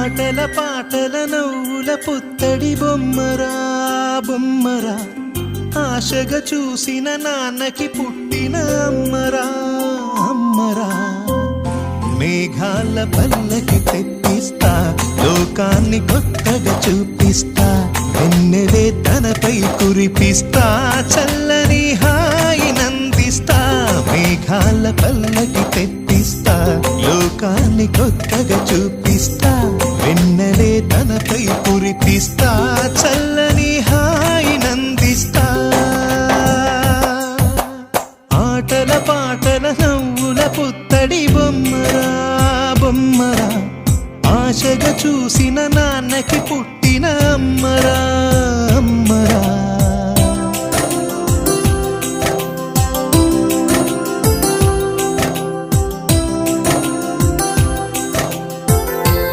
ఆటల పాటల నవ్వుల పుత్తడి బొమ్మరా బొమ్మరా, ఆశగా చూసిన నాన్నకి పుట్టిన అమ్మరా అమ్మరా. మేఘాల పల్లకి తెప్పిస్తా, లోకాన్ని కొత్తగా చూపిస్తా, వెన్నెలే తనపై కురిపిస్తా, చల్లని హాయి నందిస్తా. మేఘాల పల్లకి తెప్పిస్తా, లోకాన్ని కొత్తగా చూపిస్తా, వెన్నెలే తనపై కురిపిస్తా, చల్లని హాయి నందిస్తా. ఆటల పాటల నవ్వుల పుత్తడి బొమ్మరా బొమ్మరా, ఆశగా చూసిన నాన్నకి పుట్టిన అమ్మరా అమ్మరా.